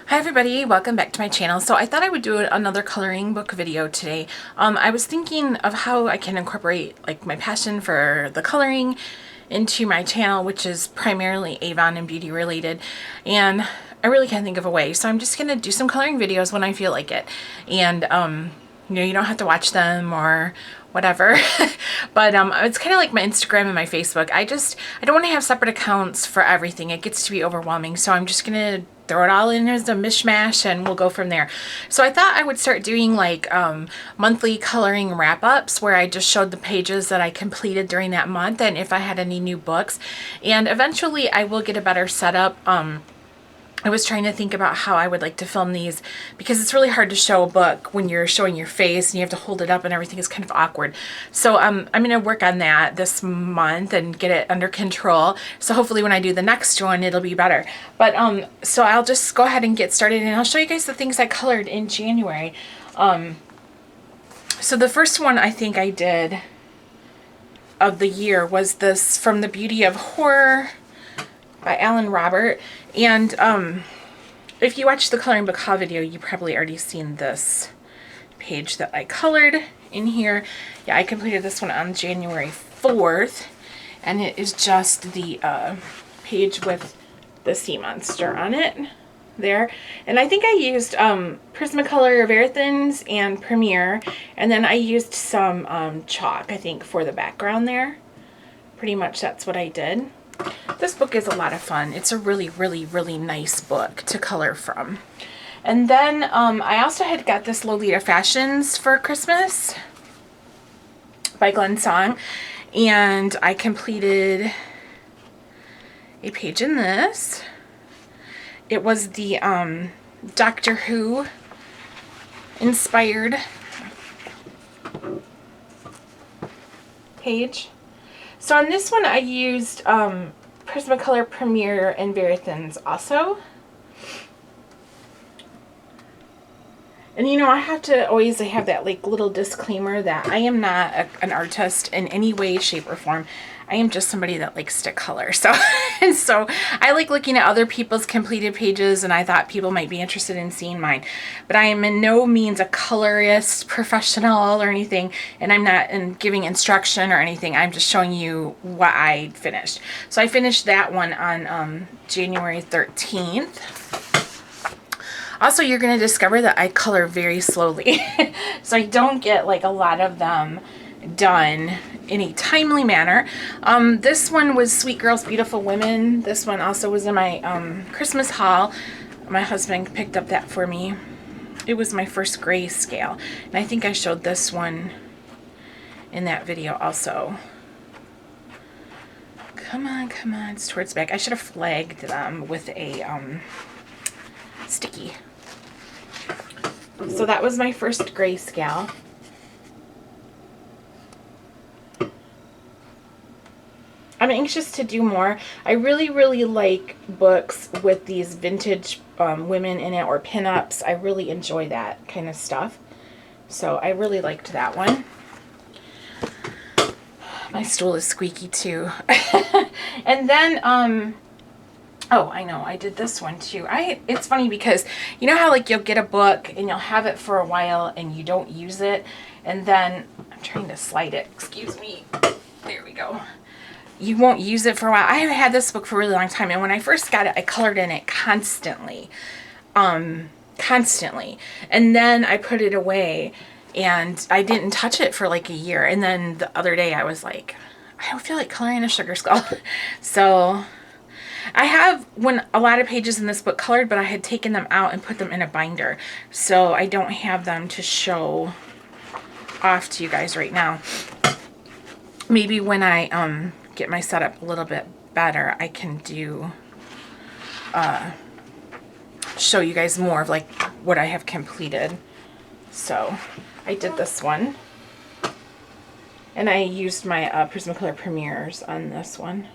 Hi everybody, welcome back to my channel. So I thought I would do another coloring book video today. I was thinking of how I can incorporate like my passion for the coloring into my channel, which is primarily Avon and beauty related, and I really can't think of a way. So I'm just gonna do some coloring videos when I feel like it, and you know, you don't have to watch them or whatever. But it's kind of like my Instagram and my Facebook. I don't want to have separate accounts for everything. It gets to be overwhelming, so I'm just gonna throw it all in as a mishmash and we'll go from there. So I thought I would start doing like monthly coloring wrap-ups where I just showed the pages that I completed during that month and if I had any new books. And eventually I will get a better setup. I was trying to think about how I would like to film these because it's really hard to show a book when you're showing your face and you have to hold it up and everything is kind of awkward. So I'm going to work on that this month and get it under control. So hopefully when I do the next one, it'll be better. But so I'll just go ahead and get started and I'll show you guys the things I colored in January. So the first one I think I did of the year was this From the Beauty of Horror by Alan Robert. And if you watched the coloring book haul video, you probably already seen this page that I colored in here. Yeah, I completed this one on January 4th, and it is just the page with the sea monster on it there. And I think I used Prismacolor Verithin's and Premiere, and then I used some chalk, I think, for the background there. Pretty much that's what I did. This book is a lot of fun. It's a really, really, really nice book to color from. And then I also had got this Lolita Fashions for Christmas by Glenn Song. And I completed a page in this. It was the Doctor Who inspired page. So on this one I used Prismacolor Premiere and Verithin's also. And you know, I have to always have that like little disclaimer that I am not an artist in any way, shape, or form. I am just somebody that likes to color. So, and so I like looking at other people's completed pages, and I thought people might be interested in seeing mine. But I am in no means a colorist professional or anything, and I'm not giving instruction or anything. I'm just showing you what I finished. So I finished that one on January 13th. Also, you're going to discover that I color very slowly. So I don't get like a lot of them done in a timely manner. This one was Sweet Girls, Beautiful Women. This one also was in my Christmas haul. My husband picked up that for me. It was my first grayscale. And I think I showed this one in that video also. Come on, come on. It's towards the back. I should have flagged them with a sticky. So that was my first grayscale. I'm anxious to do more. I really, really like books with these vintage women in it or pinups. I really enjoy that kind of stuff. So I really liked that one. My stool is squeaky too. And then, oh, I know, I did this one too. It's funny because you know how like you'll get a book and you'll have it for a while and you don't use it. And then, I'm trying to slide it, excuse me. There we go. You won't use it for a while. I have had this book for a really long time, and when I first got it, I colored in it constantly. Constantly. And then I put it away, and I didn't touch it for like a year. And then the other day I was like, I don't feel like coloring a sugar skull. So I have a lot of pages in this book colored, but I had taken them out and put them in a binder. So I don't have them to show off to you guys right now. Maybe when I get my setup a little bit better, I can do show you guys more of like what I have completed. So I did this one, and I used my Prismacolor Premieres on this one.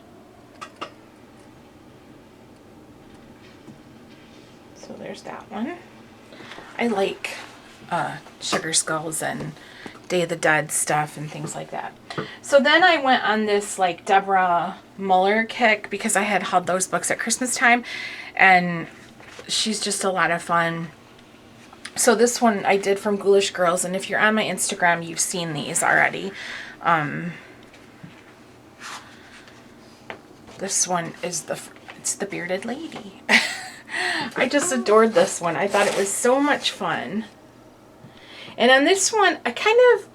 So there's that one. I like sugar skulls and Day of the Dead stuff and things like that. So then I went on this like Deborah Muller kick because I had hauled those books at Christmas time, and she's just a lot of fun. So this one I did from Ghoulish Girls, and if you're on my Instagram, you've seen these already. This one is it's the Bearded Lady. I just adored this one. I thought it was so much fun. And on this one, I kind of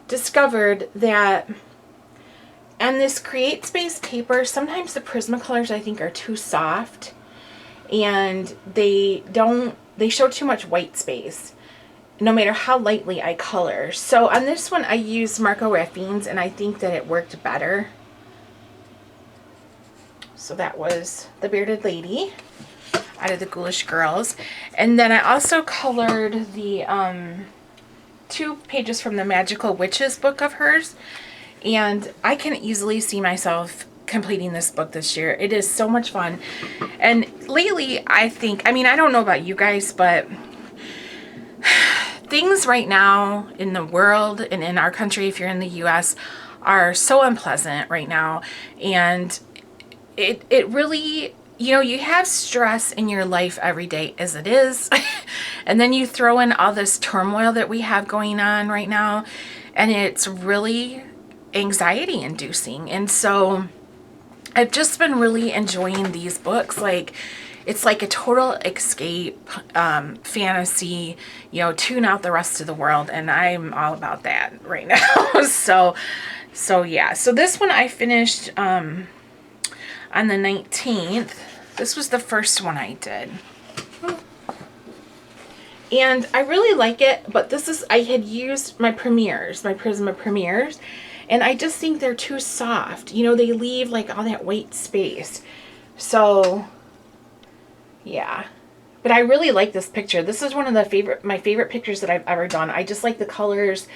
discovered that on this Create Space paper, sometimes the Prismacolors I think are too soft, and they show too much white space no matter how lightly I color. So on this one I used Marco Raffines, and I think that it worked better. So that was the Bearded Lady out of the Ghoulish Girls. And then I also colored the 2 pages from the Magical Witches book of hers, and I can easily see myself completing this book this year. It is so much fun. And lately I think, I mean, I don't know about you guys, but things right now in the world and in our country, if you're in the US, are so unpleasant right now. And it really, you know, you have stress in your life every day as it is. And then you throw in all this turmoil that we have going on right now, and it's really anxiety inducing. And so I've just been really enjoying these books. Like, it's like a total escape, fantasy, you know, tune out the rest of the world, and I'm all about that right now. so yeah. So this one I finished on the 19th. This was the first one I did. And I really like it, but I had used my Premiers, my Prisma Premiers, and I just think they're too soft. You know, they leave like all that white space. So, yeah. But I really like this picture. This is one of my favorite pictures that I've ever done. I just like the colors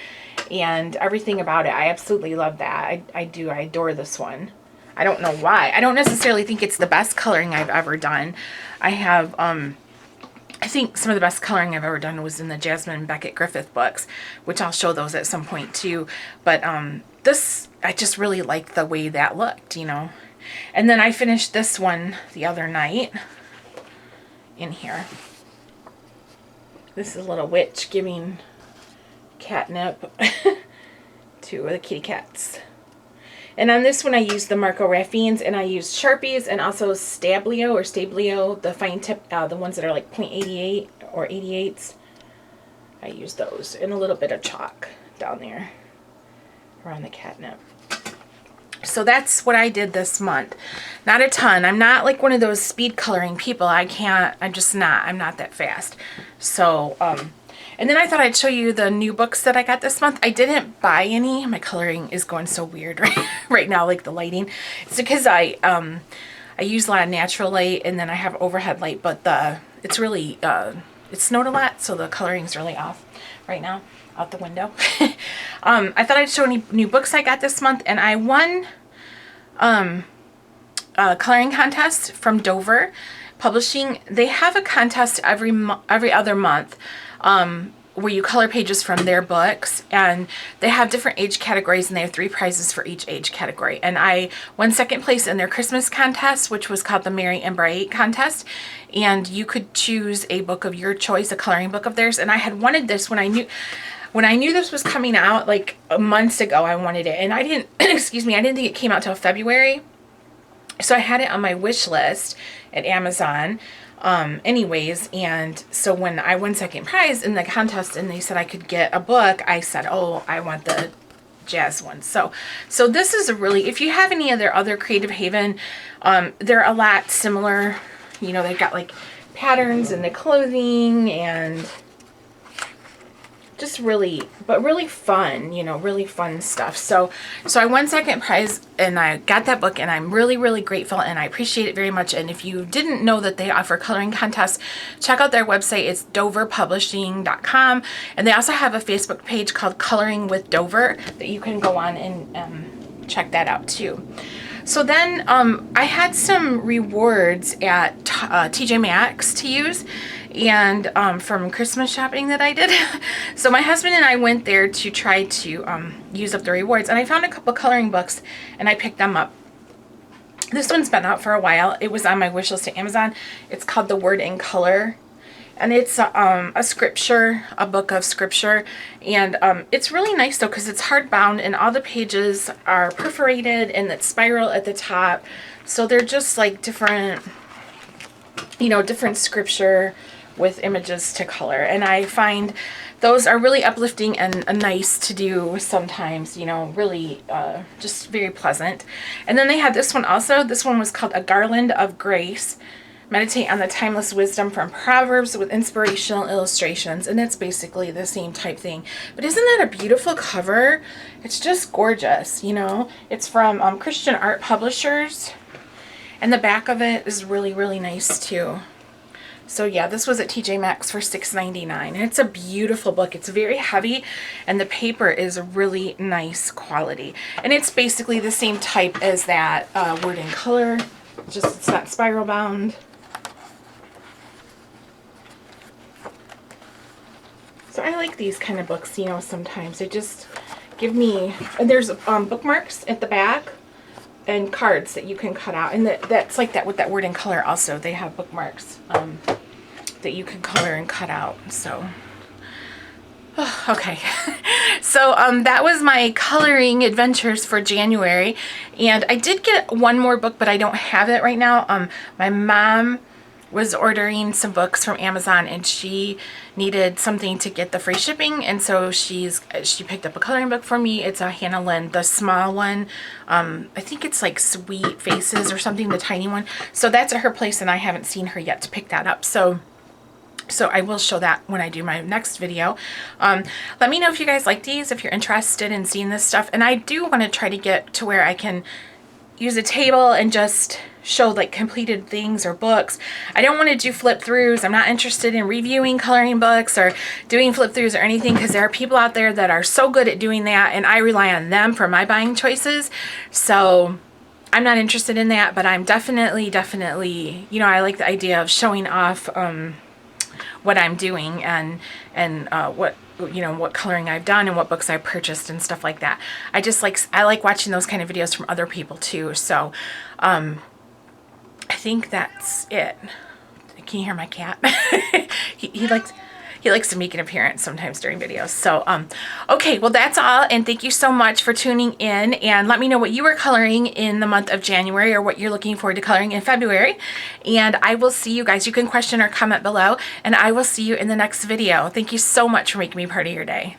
and everything about it. I absolutely love that. I do. I adore this one. I don't know why. I don't necessarily think it's the best coloring I've ever done. I have, I think some of the best coloring I've ever done was in the Jasmine Beckett Griffith books, which I'll show those at some point too. But this, I just really liked the way that looked, you know. And then I finished this one the other night in here. This is a little witch giving catnip to the kitty cats. And on this one, I used the Marco Raffines, and I used Sharpies and also Stablio, the fine tip, the ones that are like 0.88 or 88s. I used those, and a little bit of chalk down there around the catnip. So that's what I did this month. Not a ton. I'm not like one of those speed coloring people. I'm not that fast. So, and then I thought I'd show you the new books that I got this month. I didn't buy any. My coloring is going so weird right now, like the lighting. It's because I use a lot of natural light, and then I have overhead light, but it's really, it snowed a lot, so the coloring's really off right now, out the window. I thought I'd show any new books I got this month, and I won a coloring contest from Dover Publishing. They have a contest every other month, where you color pages from their books, and they have different age categories, and they have 3 prizes for each age category. And I won second place in their Christmas contest, which was called the Merry and Bright contest, and you could choose a book of your choice, a coloring book of theirs. And I had wanted this when I knew this was coming out like months ago. I wanted it, and I didn't excuse me, I didn't think it came out till February, so I had it on my wish list at Amazon. Anyways, and so when I won second prize in the contest and they said I could get a book, I said, oh, I want the jazz one. So this is a really, if you have any of their other Creative Haven, they're a lot similar. You know, they've got like patterns in the clothing and just really, but really fun, you know, really fun stuff. So I won second prize and I got that book, and I'm really, really grateful, and I appreciate it very much. And if you didn't know that they offer coloring contests, check out their website. It's doverpublishing.com. And they also have a Facebook page called Coloring with Dover that you can go on and check that out too. So then I had some rewards at TJ Maxx to use, and from Christmas shopping that I did. So my husband and I went there to try to use up the rewards, and I found a couple coloring books, and I picked them up. This one's been out for a while. It was on my wish list at Amazon. It's called The Word in Color. And it's a scripture, a book of scripture. And it's really nice though, because it's hardbound and all the pages are perforated and it's spiral at the top. So they're just like different, you know, different scripture with images to color. And I find those are really uplifting and nice to do sometimes, you know, really just very pleasant. And then they had this one also. This one was called A Garland of Grace. Meditate on the timeless wisdom from Proverbs with inspirational illustrations. And it's basically the same type thing. But isn't that a beautiful cover? It's just gorgeous, you know. It's from Christian Art Publishers. And the back of it is really, really nice too. So yeah, this was at TJ Maxx for $6.99. And it's a beautiful book. It's very heavy and the paper is really nice quality. And it's basically the same type as that Word in Color. Just it's not spiral bound. So I like these kind of books, you know, sometimes. They just give me, and there's bookmarks at the back and cards that you can cut out. And that's like that with that Word in Color also. They have bookmarks that you can color and cut out. So, okay. So that was my coloring adventures for January. And I did get one more book, but I don't have it right now. My mom was ordering some books from Amazon and she needed something to get the free shipping, and so she picked up a coloring book for me. It's a Hannah Lynn, the small one. I think it's like Sweet Faces or something, the tiny one. So that's at her place and I haven't seen her yet to pick that up. So I will show that when I do my next video. Let me know if you guys like these, if you're interested in seeing this stuff. And I do want to try to get to where I can use a table and just show like completed things or books. I don't want to do flip throughs. I'm not interested in reviewing coloring books or doing flip throughs or anything, because there are people out there that are so good at doing that and I rely on them for my buying choices. So I'm not interested in that, but I'm definitely, you know, I like the idea of showing off what I'm doing and what, you know, what coloring I've done and what books I've purchased and stuff like that. I like watching those kind of videos from other people too. So I think that's it. Can you hear my cat? he likes to make an appearance sometimes during videos. So, okay, well, that's all. And thank you so much for tuning in. And let me know what you were coloring in the month of January or what you're looking forward to coloring in February. And I will see you guys. You can question or comment below. And I will see you in the next video. Thank you so much for making me part of your day.